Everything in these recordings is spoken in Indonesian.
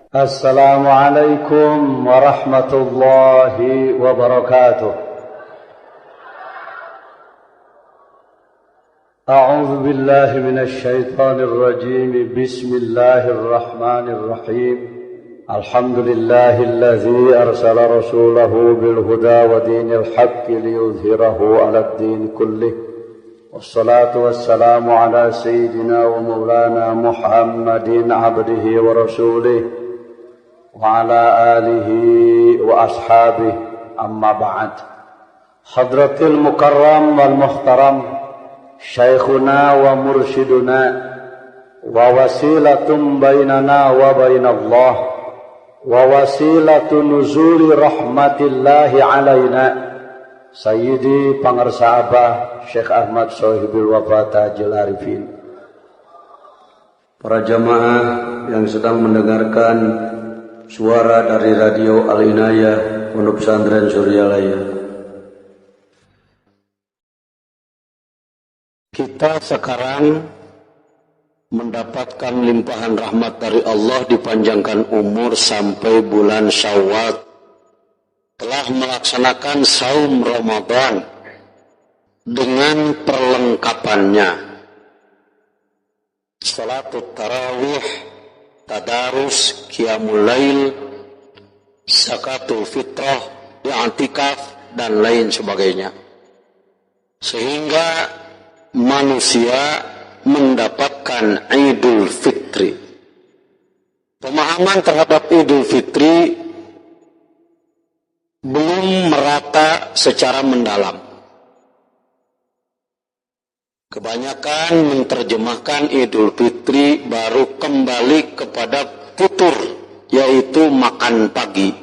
السلام عليكم ورحمة الله وبركاته. أعوذ بالله من الشيطان الرجيم. بسم الله الرحمن الرحيم. الحمد لله الذي أرسل رسوله بالهدى ودين الحق ليظهره على الدين كله، والصلاة والسلام على سيدنا ومولانا محمد عبده ورسوله وعلى آله وأصحابه. أما بعد. حضرة المكرم والمحترم شيخنا ومرشدنا ووسيلة بيننا وبين الله ووسيلة نزول رحمة الله علينا Sayyidi Pangarsa Abah Syekh Ahmad Sohibul Wafa Tajil Arifin. Para jamaah yang sedang mendengarkan suara dari radio Al-Inayah Pondok Pesantren Suryalaya, kita sekarang mendapatkan limpahan rahmat dari Allah, dipanjangkan umur sampai bulan Syawal, telah melaksanakan saum Ramadan dengan perlengkapannya: salatul tarawih, tadarus, qiyamul lail, zakatul fitrah, i'tikaf, dan lain sebagainya, sehingga manusia mendapatkan Idul Fitri. Pemahaman terhadap Idul Fitri belum merata secara mendalam. Kebanyakan menerjemahkan Idul Fitri baru kembali kepada futur, yaitu makan pagi.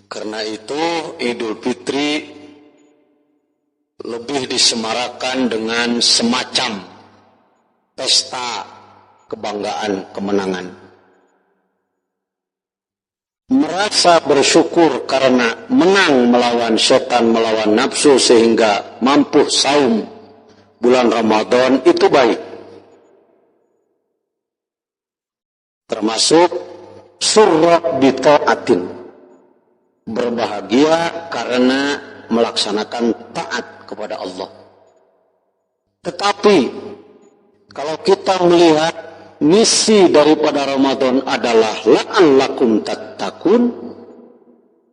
Karena itu Idul Fitri lebih disemarakan dengan semacam pesta kebanggaan kemenangan. Merasa bersyukur karena menang melawan setan, melawan nafsu, sehingga mampu saum bulan Ramadan, itu baik. Termasuk surra bi ta'atin, berbahagia karena melaksanakan taat kepada Allah. Tetapi kalau kita melihat misi daripada Ramadan adalah la'allakum tattaqun,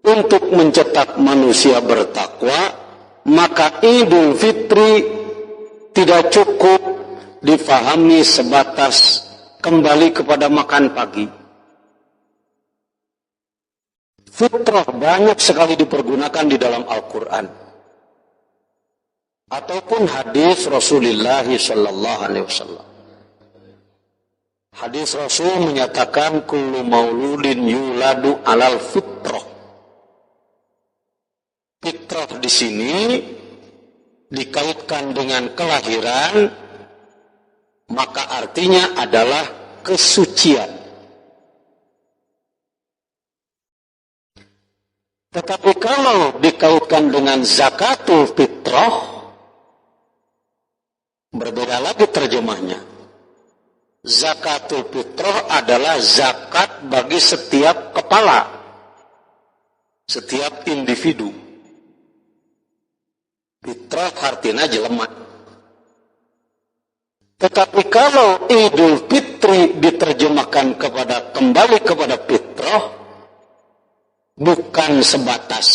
untuk mencetak manusia bertakwa, maka Idul Fitri tidak cukup difahami sebatas kembali kepada makan pagi. Fitrah banyak sekali dipergunakan di dalam Al-Quran ataupun hadis Rasulullah sallallahu alaihi wasallam. Hadis Rasul menyatakan kullu mauludin yuladu alal fitrah. Fitrah di sini dikaitkan dengan kelahiran, maka artinya adalah kesucian. Tetapi kalau dikaitkan dengan zakatul fitrah, berbeda lagi terjemahnya. Zakatul fitrah adalah zakat bagi setiap kepala, setiap individu. Fitrah artinya jelema. Tetapi kalau Idul Fitri diterjemahkan kepada kembali kepada fitrah, bukan sebatas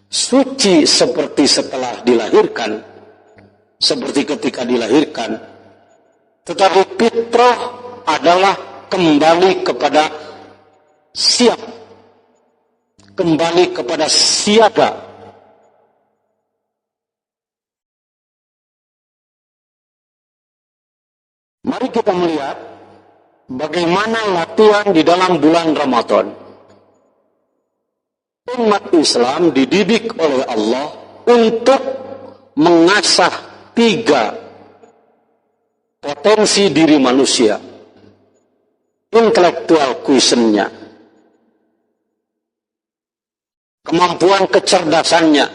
suci seperti setelah dilahirkan, seperti ketika dilahirkan, tetapi fitrah adalah kembali kepada siap, kembali kepada siaga. Mari kita melihat bagaimana latihan di dalam bulan Ramadan. Umat Islam dididik oleh Allah untuk mengasah 3 potensi diri manusia, intelektual quotientnya, kemampuan kecerdasannya,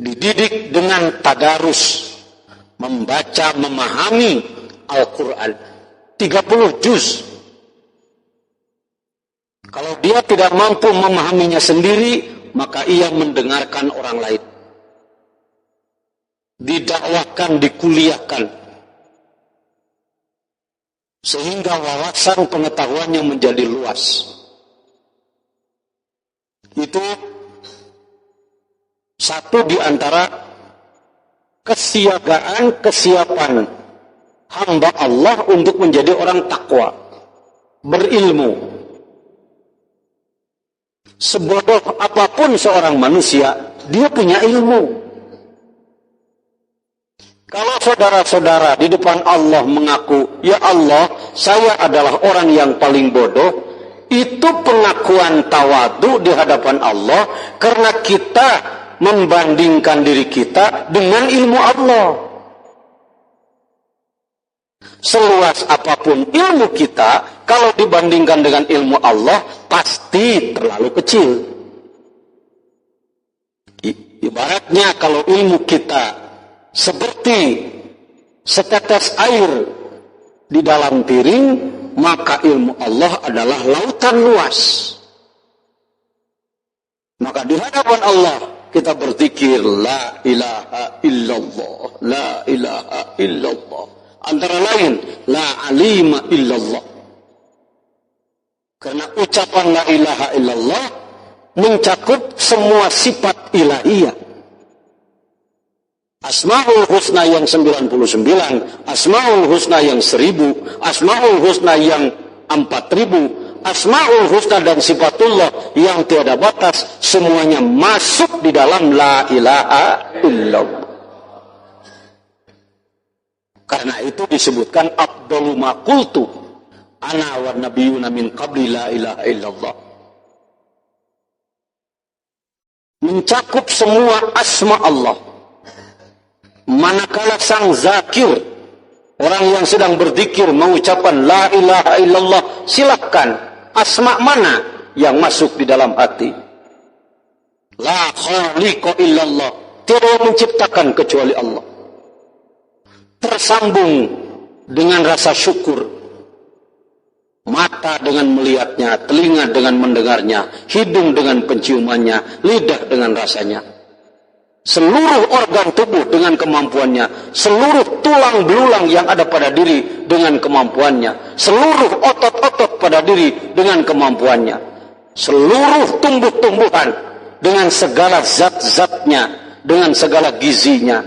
dididik dengan tadarus, membaca, memahami Al-Quran, 30 juz. Kalau dia tidak mampu memahaminya sendiri, maka ia mendengarkan orang lain. Didakwahkan, dikuliahkan. Sehingga wawasan pengetahuannya menjadi luas. Itu satu di antara kesiapan hamba Allah untuk menjadi orang takwa, berilmu. Sebodoh apapun seorang manusia, dia punya ilmu. Kalau saudara-saudara di depan Allah mengaku, ya Allah, saya adalah orang yang paling bodoh, itu pengakuan tawadu di hadapan Allah, karena kita membandingkan diri kita dengan ilmu Allah. Seluas apapun ilmu kita, kalau dibandingkan dengan ilmu Allah, pasti terlalu kecil. Ibaratnya kalau ilmu kita seperti setetes air di dalam piring, maka ilmu Allah adalah lautan luas. Maka di hadapan Allah kita berzikir, la ilaha illallah, la ilaha illallah. Antara lain, la alima illallah. Karena ucapan la ilaha illallah mencakup semua sifat ilahiyah. Asmaul husna yang 99, asmaul husna yang 1000, asmaul husna yang 4000, asmaul husna dan sifatullah yang tiada batas, semuanya masuk di dalam la ilaha illallah. Karena itu disebutkan afdalu ma qultu ana wa nabiyyuna min qabli la ilaha illallah. Mencakup semua asma Allah. Manakala sang zakir, orang yang sedang berzikir mengucapkan la ilaha illallah, silakan asma mana yang masuk di dalam hati. La khaliqa illallah, tiada yang menciptakan kecuali Allah. Tersambung dengan rasa syukur, mata dengan melihatnya, telinga dengan mendengarnya, hidung dengan penciumannya, lidah dengan rasanya. Seluruh organ tubuh dengan kemampuannya, seluruh tulang belulang yang ada pada diri dengan kemampuannya, seluruh otot-otot pada diri dengan kemampuannya, seluruh tumbuh-tumbuhan dengan segala zat-zatnya, dengan segala gizinya,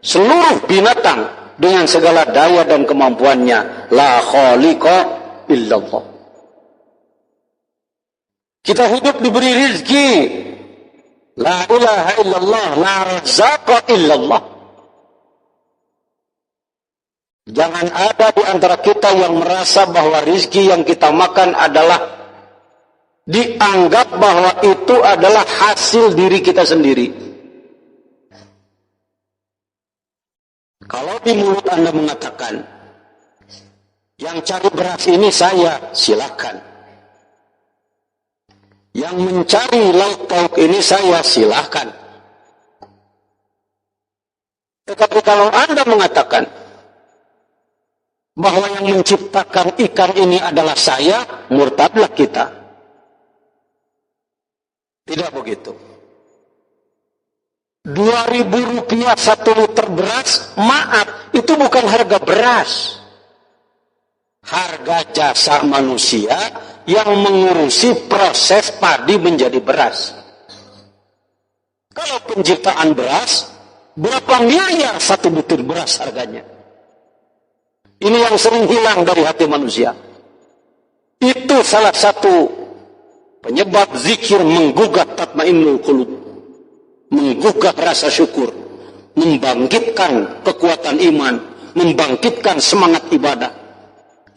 seluruh binatang dengan segala daya dan kemampuannya. La khaliqa illallah. Kita hidup diberi rizki. La ilaha illallah, la razaqa illallah. Jangan ada di antara kita yang merasa bahwa rizki yang kita makan adalah dianggap bahwa itu adalah hasil diri kita sendiri. Kalau di mulut Anda mengatakan, yang cari beras ini saya, silakan. Yang mencari lauk pauk ini saya, silakan. Tetapi kalau Anda mengatakan bahwa yang menciptakan ikan ini adalah saya, murtadlah kita. Tidak begitu. 2.000 rupiah 1 liter beras, maaf, itu bukan harga beras. Harga jasa manusia yang mengurusi proses padi menjadi beras. Kalau penciptaan beras, berapa miliar 1 butir beras harganya? Ini yang sering hilang dari hati manusia. Itu salah satu penyebab zikir menggugah tatmainnul qulub, menggugah rasa syukur, membangkitkan kekuatan iman, membangkitkan semangat ibadah.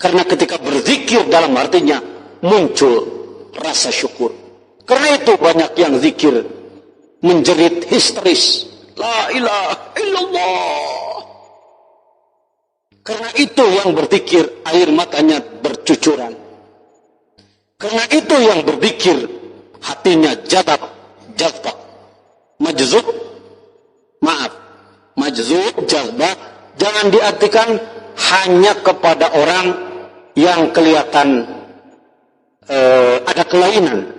Karena ketika berzikir dalam artinya muncul rasa syukur. Karena itu banyak yang zikir menjerit histeris, la ilaha illallah. Karena itu yang berzikir air matanya bercucuran. Karena itu yang berzikir hatinya jadab, majzub, majzub, jazbah, jangan diartikan hanya kepada orang yang kelihatan ada kelainan.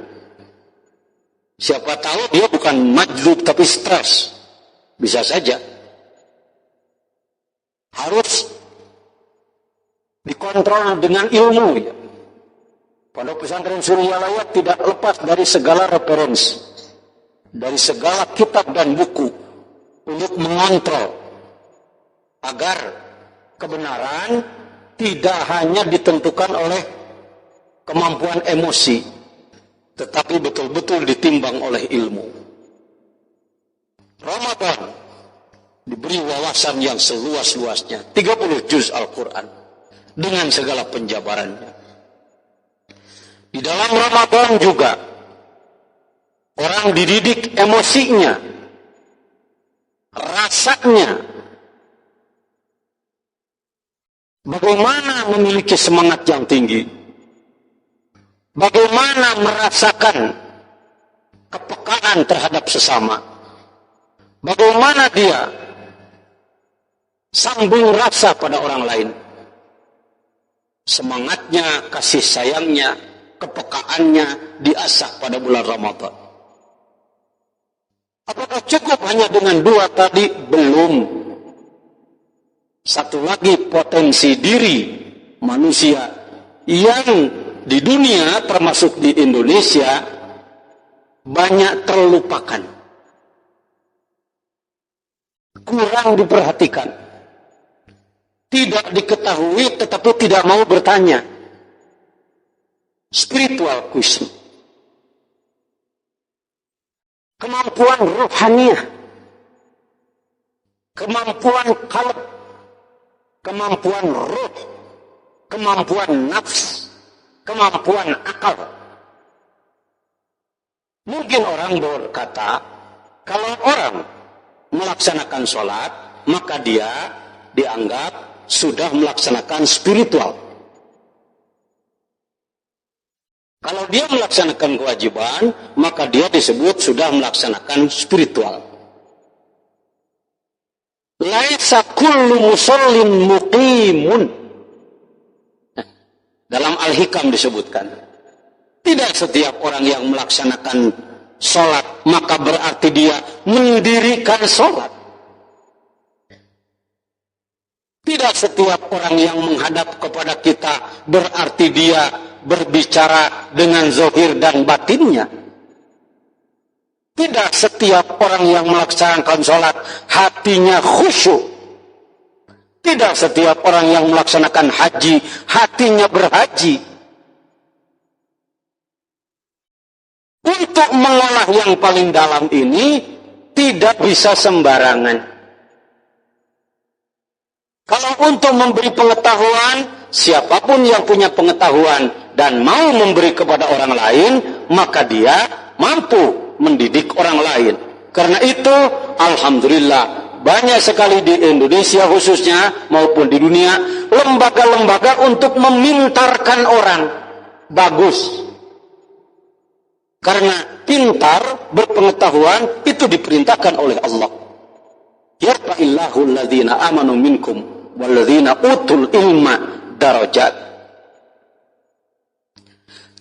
Siapa tahu dia bukan majlub tapi stres. Bisa saja. Harus dikontrol dengan ilmu. Ya. Pondok Pesantren Suryalaya tidak lepas dari segala referensi, dari segala kitab dan buku untuk mengontrol agar kebenaran tidak hanya ditentukan oleh kemampuan emosi, tetapi betul-betul ditimbang oleh ilmu. Ramadan diberi wawasan yang seluas-luasnya, 30 juz Al-Quran dengan segala penjabarannya. Di dalam Ramadan juga orang dididik emosinya, rasanya, bagaimana memiliki semangat yang tinggi, bagaimana merasakan kepekaan terhadap sesama, bagaimana dia sambung rasa pada orang lain, semangatnya, kasih sayangnya, kepekaannya diasah pada bulan Ramadan. Apakah cukup hanya dengan 2 tadi? Belum. Satu lagi, potensi diri manusia yang di dunia termasuk di Indonesia banyak terlupakan, kurang diperhatikan, tidak diketahui tetapi tidak mau bertanya. Spiritual quiz, kemampuan rohaniah, kemampuan qalb, kemampuan ruh, kemampuan nafs, kemampuan akal. Mungkin orang berkata, kalau orang melaksanakan sholat, maka dia dianggap sudah melaksanakan spiritual. Kalau dia melaksanakan kewajiban, maka dia disebut sudah melaksanakan spiritual. Laisa kullu musallin muqimun. Dalam Al-Hikam disebutkan, tidak setiap orang yang melaksanakan sholat, maka berarti dia mendirikan sholat. Tidak setiap orang yang menghadap kepada kita berarti dia berbicara dengan zahir dan batinnya. Tidak setiap orang yang melaksanakan sholat hatinya khusyuk. Tidak setiap orang yang melaksanakan haji hatinya berhaji. Untuk mengolah yang paling dalam ini tidak bisa sembarangan. Kalau untuk memberi pengetahuan, siapapun yang punya pengetahuan dan mau memberi kepada orang lain, maka dia mampu mendidik orang lain. Karena itu, alhamdulillah, banyak sekali di Indonesia khususnya maupun di dunia, lembaga-lembaga untuk memintarkan orang. Bagus. Karena pintar, berpengetahuan, itu diperintahkan oleh Allah. Yarfa'illahu alladhina amanu minkum walladzina utul ilma darajat.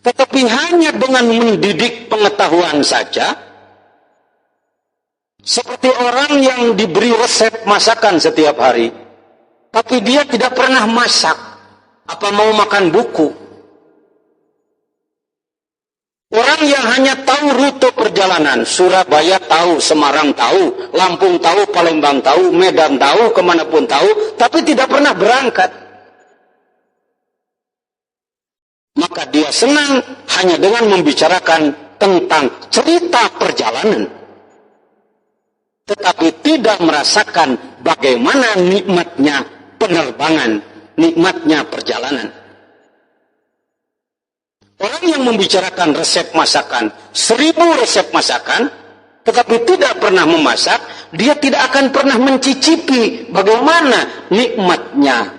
Tetapi hanya dengan mendidik pengetahuan saja, seperti orang yang diberi resep masakan setiap hari, tapi dia tidak pernah masak, apa mau makan buku? Orang yang hanya tahu rute perjalanan, Surabaya tahu, Semarang tahu, Lampung tahu, Palembang tahu, Medan tahu, kemanapun tahu, tapi tidak pernah berangkat. Maka dia senang hanya dengan membicarakan tentang cerita perjalanan. Tetapi tidak merasakan bagaimana nikmatnya penerbangan, nikmatnya perjalanan. Orang yang membicarakan resep masakan, 1000 resep masakan, tetapi tidak pernah memasak, dia tidak akan pernah mencicipi bagaimana nikmatnya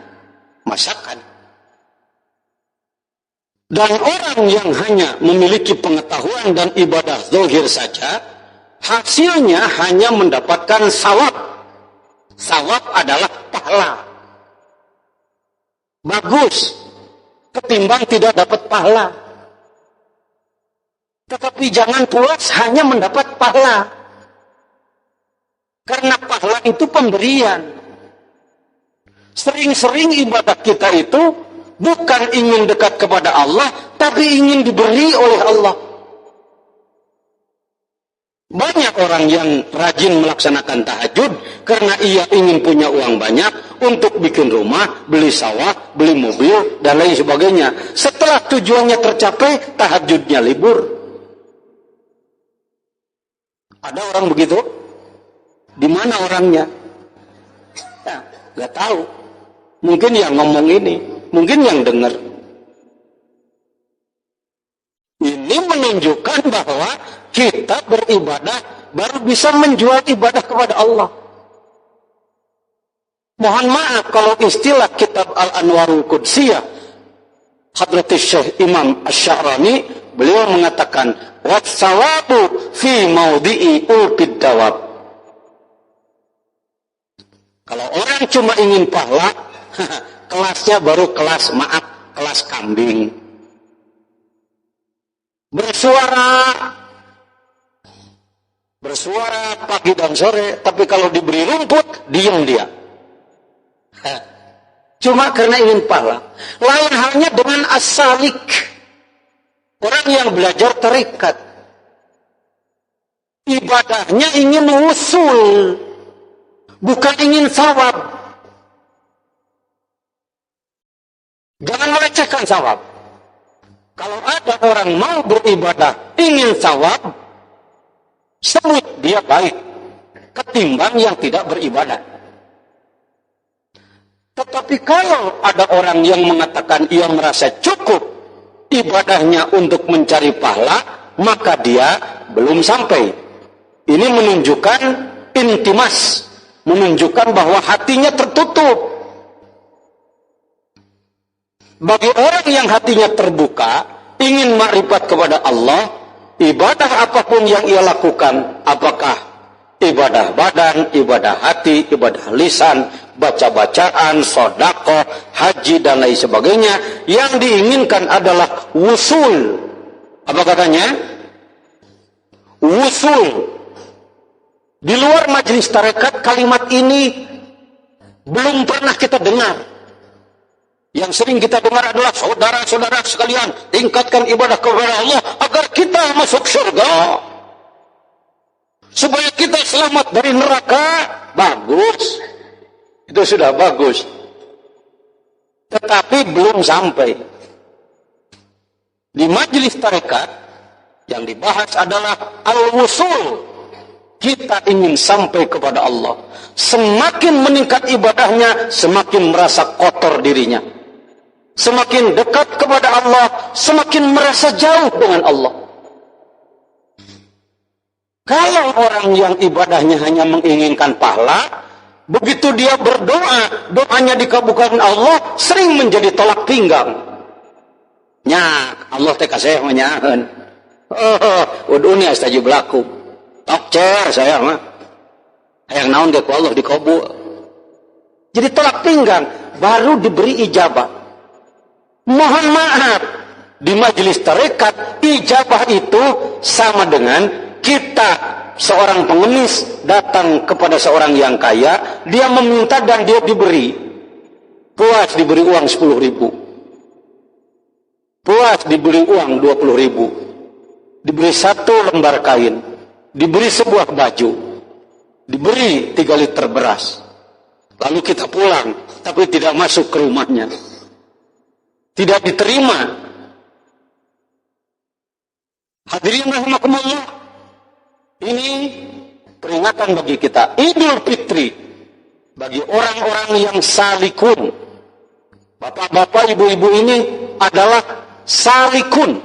masakan. Dan orang yang hanya memiliki pengetahuan dan ibadah zahir saja, hasilnya hanya mendapatkan sawab. Sawab adalah pahala. Bagus. ketimbang tidak dapat pahala. Tetapi jangan puas hanya mendapat pahala. Karena pahala itu pemberian. Sering-sering ibadah kita itu bukan ingin dekat kepada Allah, tapi ingin diberi oleh Allah. Banyak orang yang rajin melaksanakan tahajud karena ia ingin punya uang banyak untuk bikin rumah, beli sawah, beli mobil, dan lain sebagainya. Setelah tujuannya tercapai, tahajudnya libur. Ada orang begitu? Di mana orangnya? Ya, nggak tahu. Mungkin yang ngomong ini, mungkin yang dengar. Ini menunjukkan bahwa kita beribadah baru bisa menjual ibadah kepada Allah. Mohon maaf kalau istilah kitab Al-Anwarul Qudsiyah Hadratus Syekh Imam Asy-Sya'rani, beliau mengatakan was-sawabu fi maudhi'i ulqid dawab. Kalau orang cuma ingin pahala, kelasnya baru kelas kambing. Bersuara pagi dan sore, tapi kalau diberi rumput, diam dia. Cuma karena ingin pahala. Lain halnya dengan as-salik. Orang yang belajar tarekat. Ibadahnya ingin wusul, bukan ingin sawab. Jangan melecehkan sawab. Kalau ada orang mau beribadah ingin sawab, sebut dia baik ketimbang yang tidak beribadah. Tetapi kalau ada orang yang mengatakan ia merasa cukup ibadahnya untuk mencari pahala, maka dia belum sampai. Ini menunjukkan intimas, menunjukkan bahwa hatinya tertutup. Bagi orang yang hatinya terbuka, ingin makrifat kepada Allah, ibadah apapun yang ia lakukan, apakah ibadah badan, ibadah hati, ibadah lisan, baca-bacaan, sedekah, haji, dan lain sebagainya, yang diinginkan adalah wusul. Apa katanya? Wusul. Di luar majelis tarekat, kalimat ini belum pernah kita dengar. Yang sering kita dengar adalah saudara-saudara sekalian, tingkatkan ibadah kepada Allah agar kita masuk surga. Supaya kita selamat dari neraka. Bagus. Itu sudah bagus. Tetapi belum sampai. Di majelis tarekat yang dibahas adalah al-wusul. Kita ingin sampai kepada Allah. Semakin meningkat ibadahnya, semakin merasa kotor dirinya. Semakin dekat kepada Allah, semakin merasa jauh dengan Allah. Kalau orang yang ibadahnya hanya menginginkan pahala, begitu dia berdoa, doanya dikabulkan Allah, sering menjadi tolak pinggang. Nya, Allah teh kasih menyahan. Uduni astajib lakum. Tokcer saya mah. Hayang naon ge ku Allah dikabul. Jadi tolak pinggang, baru diberi ijabah. Mohon maaf, di majelis tarekat, ijabah itu sama dengan kita, seorang pengemis, datang kepada seorang yang kaya, dia meminta dan dia diberi. Puas diberi uang 10.000. Puas diberi uang 20.000. Diberi 1 lembar kain. Diberi sebuah baju. Diberi 3 liter beras. Lalu kita pulang, tapi tidak masuk ke rumahnya. Tidak diterima. Hadirin rahimakumullah, ini peringatan bagi kita. Idul Fitri bagi orang-orang yang salikun. Bapak-bapak, ibu-ibu ini adalah salikun.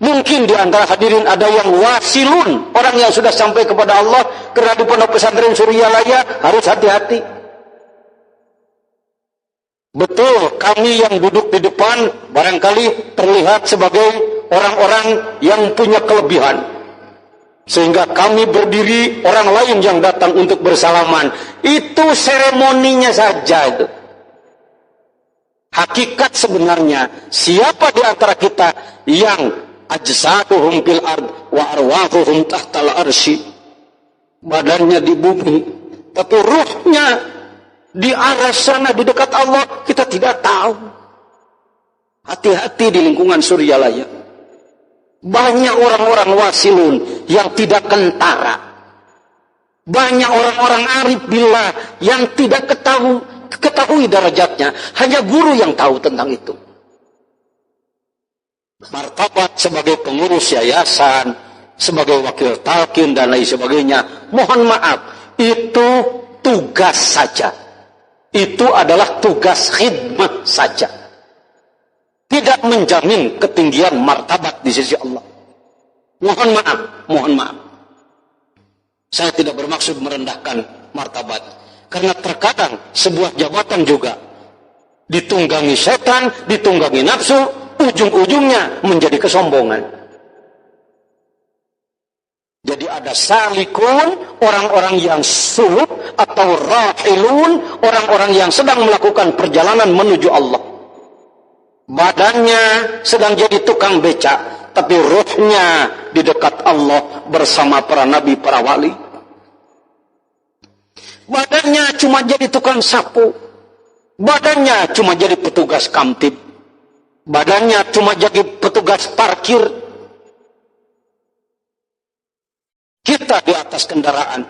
Mungkin di antara hadirin ada yang wasilun, orang yang sudah sampai kepada Allah. Karena di Pondok Pesantren Suryalaya harus hati-hati. Betul, kami yang duduk di depan barangkali terlihat sebagai orang-orang yang punya kelebihan. Sehingga kami berdiri, orang lain yang datang untuk bersalaman. Itu seremoninya saja itu. Hakikat sebenarnya, siapa di antara kita yang ajsaduhum fil ard wa arwahuhum tahtal arsy, badannya di bumi tapi ruhnya di arah sana di dekat Allah, kita tidak tahu. Hati-hati di lingkungan Suryalaya. Banyak orang-orang wasilun yang tidak kentara. Banyak orang-orang arif billah yang tidak ketahui derajatnya. Hanya guru yang tahu tentang itu. Martabat sebagai pengurus yayasan, sebagai wakil talqin dan lain sebagainya, mohon maaf, itu tugas saja. Itu adalah tugas khidmat saja. Tidak menjamin ketinggian martabat di sisi Allah. Mohon maaf, mohon maaf. Saya tidak bermaksud merendahkan martabat. Karena terkadang sebuah jabatan juga ditunggangi setan, ditunggangi nafsu, ujung-ujungnya menjadi kesombongan. Jadi ada salikun, orang-orang yang suluk, atau rahilun, orang-orang yang sedang melakukan perjalanan menuju Allah. Badannya sedang jadi tukang becak, tapi ruhnya di dekat Allah bersama para nabi, para wali. Badannya cuma jadi tukang sapu. Badannya cuma jadi petugas kamtib. Badannya cuma jadi petugas parkir. Kita di atas kendaraan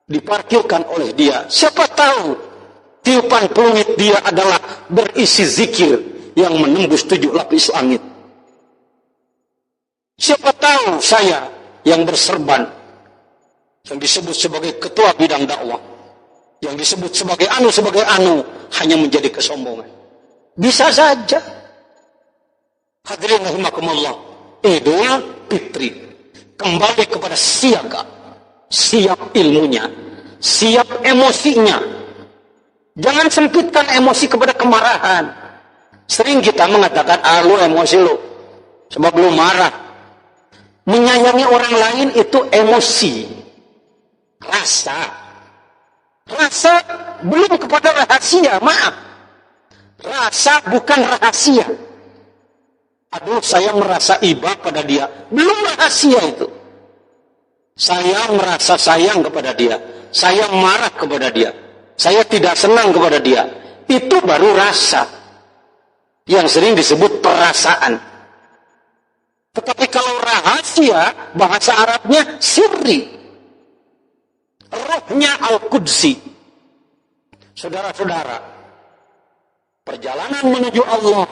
diparkirkan oleh dia. Siapa tahu tiupan peluit dia adalah berisi zikir yang menembus 7 lapis langit. Siapa tahu saya yang berserban, yang disebut sebagai ketua bidang dakwah, yang disebut sebagai anu, hanya menjadi kesombongan. Bisa saja. Hadirin rahimakumullah, Idul Fitri kembali kepada siaga, siap ilmunya, siap emosinya. Jangan sempitkan emosi kepada kemarahan. Sering kita mengatakan, lu emosi lu, sebab lu marah. Menyayangi orang lain itu emosi, rasa. Rasa belum kepada rahasia, maaf. Rasa bukan rahasia. Aduh, saya merasa iba pada dia. Belum rahasia itu. Saya merasa sayang kepada dia. Saya marah kepada dia. Saya tidak senang kepada dia. Itu baru rasa. Yang sering disebut perasaan. Tetapi kalau rahasia, bahasa Arabnya sirri. Rohnya Al-Qudsi. Saudara-saudara, perjalanan menuju Allah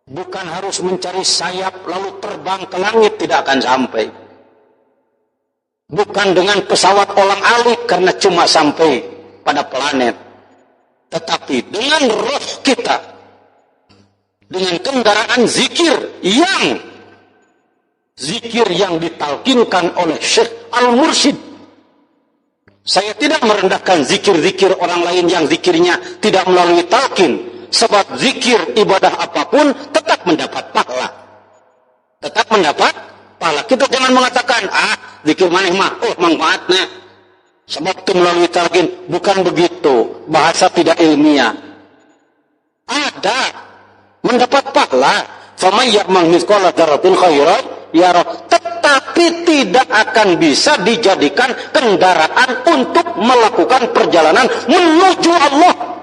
bukan harus mencari sayap lalu terbang ke langit, tidak akan sampai. Bukan dengan pesawat olang-alik karena cuma sampai pada planet. Tetapi dengan roh kita, dengan kendaraan zikir yang ditalkinkan oleh Syekh Al-Mursyid. Saya tidak merendahkan zikir-zikir orang lain yang zikirnya tidak melalui talqin. Sebab zikir ibadah apapun tetap mendapat pahala. Tetap mendapat pahala. Kita jangan mengatakan, zikir maneh mah, manfaatnya. Sebab itu melalui talqin. Bukan begitu. Bahasa tidak ilmiah. Ada. Mendapat pahala. Faman ya'mal mithqala dzarratin khairan yarah. Tetapi tidak akan bisa dijadikan kendaraan untuk melakukan perjalanan menuju Allah.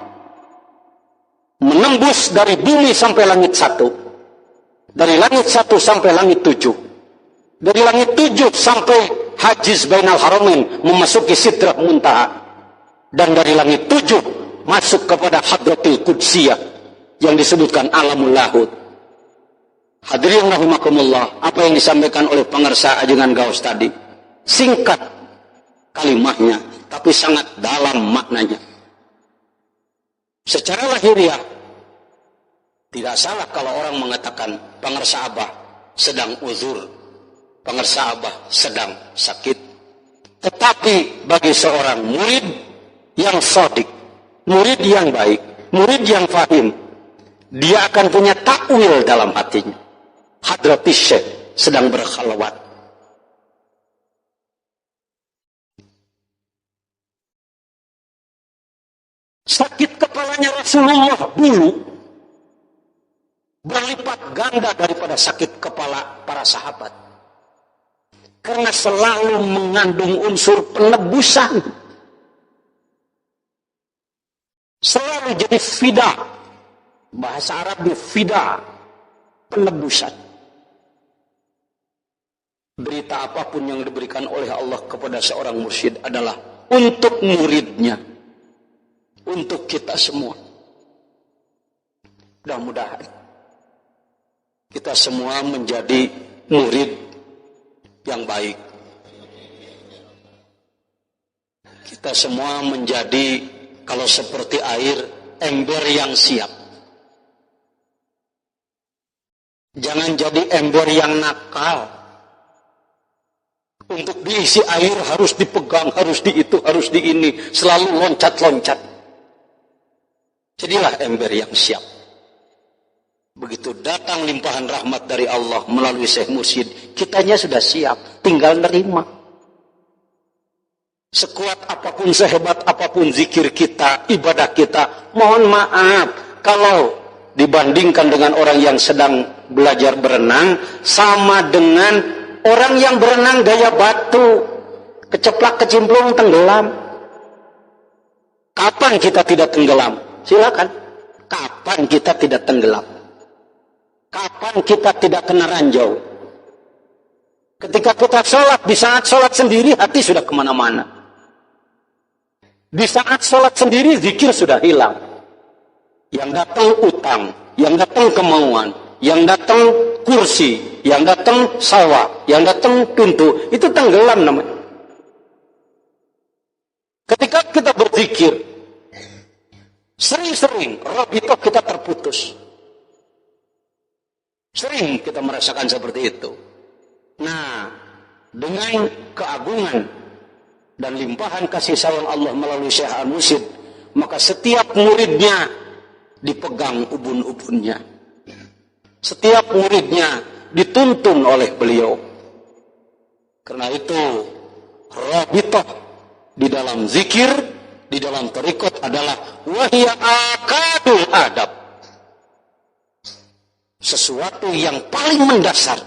Menembus dari bumi sampai langit 1. Dari langit 1 sampai langit 7. Dari langit 7 sampai Hajiz Bainal Haramain, memasuki Sidrah Muntaha. Dan dari langit 7 masuk kepada Hadratil Qudsiyah yang disebutkan Alamul Lahud. Hadirin rahimakumullah, apa yang disampaikan oleh pengersa Ajengan Gaus tadi singkat kalimahnya, tapi sangat dalam maknanya. Secara lahiriah tidak salah kalau orang mengatakan pengersa Abah sedang uzur, pengersa Abah sedang sakit. Tetapi bagi seorang murid yang shadiq, murid yang baik, murid yang fahim, dia akan punya takwil dalam hatinya. Hadratis Syekh sedang berkhalwat. Sakit kepala Makanya Rasulullah dulu berlipat ganda daripada sakit kepala para sahabat. Karena selalu mengandung unsur penebusan. Selalu jadi fida. Bahasa Arabnya fida. Penebusan. Berita apapun yang diberikan oleh Allah kepada seorang mursyid adalah untuk muridnya. Untuk kita semua. Mudah-mudahan kita semua menjadi murid yang baik. Kita semua menjadi, kalau seperti air, ember yang siap. Jangan jadi ember yang nakal. Untuk diisi air harus dipegang, harus di itu, harus di ini. Selalu loncat-loncat. Jadilah ember yang siap. Begitu datang limpahan rahmat dari Allah melalui Syekh Mursyid, kitanya sudah siap, tinggal nerima. Sekuat apapun, sehebat apapun zikir kita, ibadah kita, mohon maaf kalau dibandingkan dengan orang yang sedang belajar berenang, sama dengan orang yang berenang gaya batu, keceplak kecimplung tenggelam. Kapan kita tidak tenggelam? Silakan. Kapan kita tidak tenggelam? Kapan kita tidak kena ranjau? Ketika kita sholat, di saat sholat sendiri hati sudah kemana-mana. Di saat sholat sendiri zikir sudah hilang. Yang datang utang, yang datang kemauan, yang datang kursi, yang datang sawah, yang datang pintu, itu tenggelam namanya. Ketika kita berzikir, sering-sering rabitoh kita terputus. Sering kita merasakan seperti itu. Nah, dengan keagungan dan limpahan kasih sayang Allah melalui Syekh Al-Mursyid, maka setiap muridnya dipegang ubun-ubunnya. Setiap muridnya dituntun oleh beliau. Karena itu, rabitah di dalam zikir, di dalam tariqat adalah wahya akadul adab. Sesuatu yang paling mendasar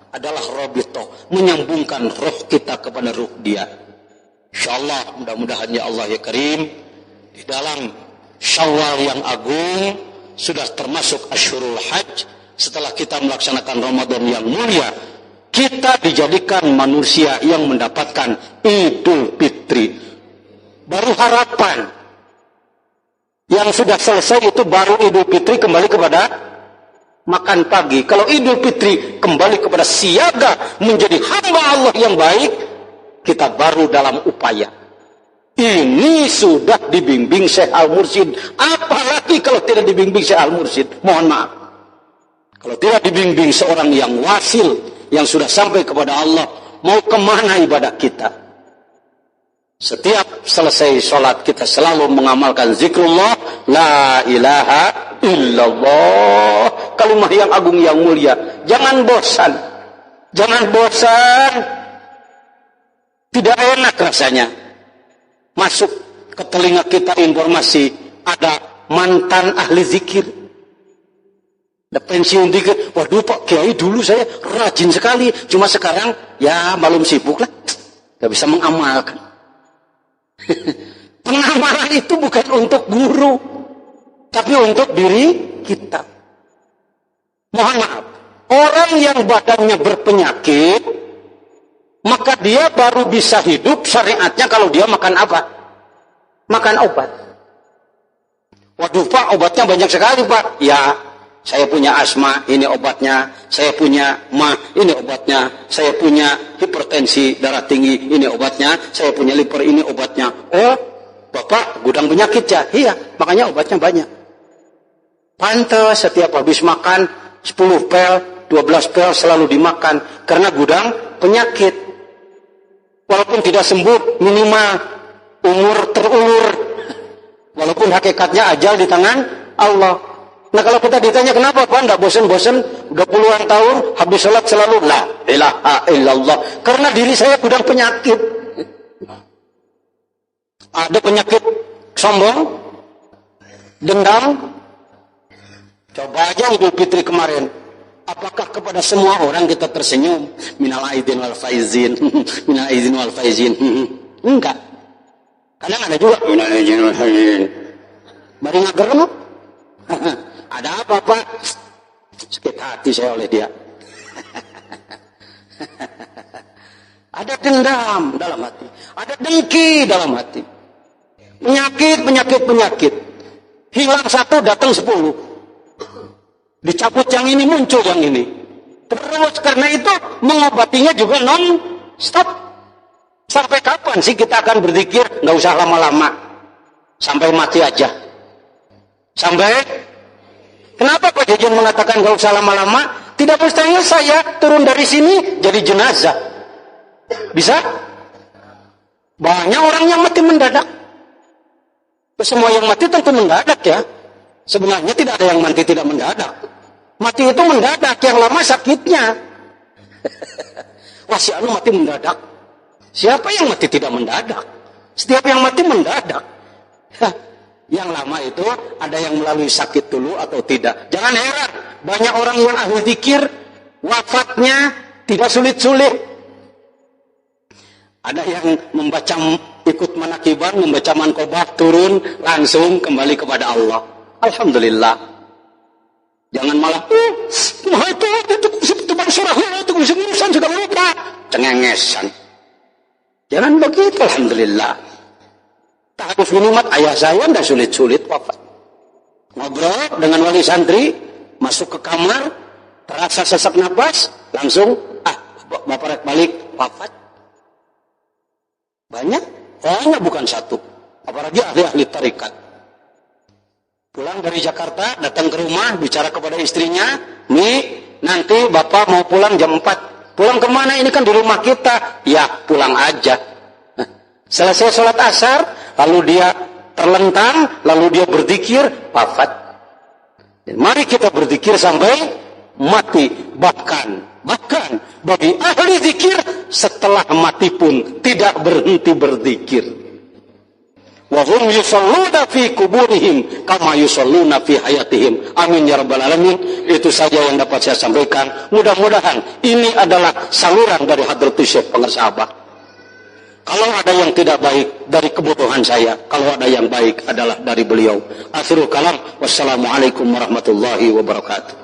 adalah rabitoh, menyambungkan roh kita kepada roh dia. InsyaAllah, mudah-mudahan ya Allah ya Karim, di dalam Syawal yang agung, sudah termasuk Asyurul Hajj, setelah kita melaksanakan Ramadan yang mulia, kita dijadikan manusia yang mendapatkan Idul Fitri. Baru harapan yang sudah selesai itu baru Idul Fitri kembali kepada makan pagi. Kalau Idul Fitri kembali kepada siaga menjadi hamba Allah yang baik, kita baru dalam upaya. Ini sudah dibimbing Syekh Al-Mursyid. Apalagi kalau tidak dibimbing Syekh Al-Mursyid, mohon maaf. Kalau tidak dibimbing seorang yang wasil, yang sudah sampai kepada Allah, mau kemana ibadah kita? Setiap selesai sholat kita selalu mengamalkan zikrullah, la ilaha illallah, kalimat yang agung yang mulia. Jangan bosan. Jangan bosan. Tidak enak rasanya. Masuk ke telinga kita informasi ada mantan ahli zikir. Ada pensiun dikit. Waduh Pak Kiai, dulu saya rajin sekali. Cuma sekarang ya malum sibuk lah. Gak bisa mengamalkan. Pengamalan itu bukan untuk guru, tapi untuk diri kita. Mohon maaf, orang yang badannya berpenyakit, maka dia baru bisa hidup syariatnya kalau dia makan apa? Makan obat. Waduh Pak, obatnya banyak sekali Pak. Ya, saya punya asma, ini obatnya. Saya punya mah, ini obatnya. Saya punya hipertensi darah tinggi, ini obatnya. Saya punya liver, ini obatnya. Oh, Bapak gudang penyakit ya? Iya, makanya obatnya banyak. Pantas setiap habis makan 10 pel, 12 pel selalu dimakan. Karena gudang penyakit. Walaupun tidak sembuh, minimal umur terulur. Walaupun hakikatnya ajal di tangan Allah. Nah kalau kita ditanya kenapa Pak enggak bosan-bosan, udah puluhan tahun habis sholat selalu la ilaha illallah. Karena diri saya gudang penyakit. Ada penyakit sombong, Dendam? Coba aja Idul Fitri kemarin. Apakah kepada semua orang kita tersenyum? Minal aidin wal faizin. Minal aidin wal faizin. Enggak. Kadang ada juga minal aidin wal faizin. Mari ngagerem. Ada apa Pak? Sakit hati saya oleh dia. Ada dendam dalam hati, ada dengki dalam hati. Penyakit. Hilang satu, datang 10. Dicabut yang ini, muncul yang ini. Terus karena itu mengobatinya juga non-stop. Sampai kapan sih kita akan berzikir? Nggak usah lama-lama. Sampai mati aja. Sampai, kenapa Pak Jajan mengatakan nggak usah lama-lama? Tidak mestinya saya turun dari sini jadi jenazah. Bisa? Banyak orang yang mati mendadak. Semua yang mati tentu mendadak ya. Sebenarnya tidak ada yang mati tidak mendadak. Mati itu mendadak, yang lama sakitnya. Wah si anu mati mendadak. Siapa yang mati tidak mendadak? Setiap yang mati mendadak. Yang lama itu ada yang melalui sakit dulu atau tidak. Jangan heran, banyak orang yang ahli zikir wafatnya tidak sulit-sulit. Ada yang membaca ikut manakiban, membaca mankobah, turun langsung kembali kepada Allah. Alhamdulillah. Jangan malah itu surah itu urusan sudah lupa. Cengengesan. Jangan begitu. Alhamdulillah. Ta'aruf nikmat ayah saya tidak sulit-sulit wafat. Ngobrol dengan wali santri, masuk ke kamar, terasa sesak nafas, langsung bapak balik wafat. Banyak bukan satu. Apalagi ahli tarikat. Pulang dari Jakarta, datang ke rumah, bicara kepada istrinya, "Mi, nanti bapak mau pulang jam 4. Pulang kemana? Ini kan di rumah kita." "Ya, pulang aja." Selesai sholat asar, lalu dia terlentang, lalu dia berzikir, wafat. Mari kita berzikir sampai mati. Bahkan bagi ahli zikir setelah mati pun tidak berhenti berzikir. Wa hum yusalluna fi kuburihim kama yusalluna fi hayatihim. Amin ya rabbal alamin. Itu saja yang dapat saya sampaikan. Mudah-mudahan ini adalah saluran dari Hadratus Syekh Pengersabah. Kalau ada yang tidak baik dari kebutuhan saya, kalau ada yang baik adalah dari beliau. Akhirul kalam, wassalamualaikum warahmatullahi wabarakatuh.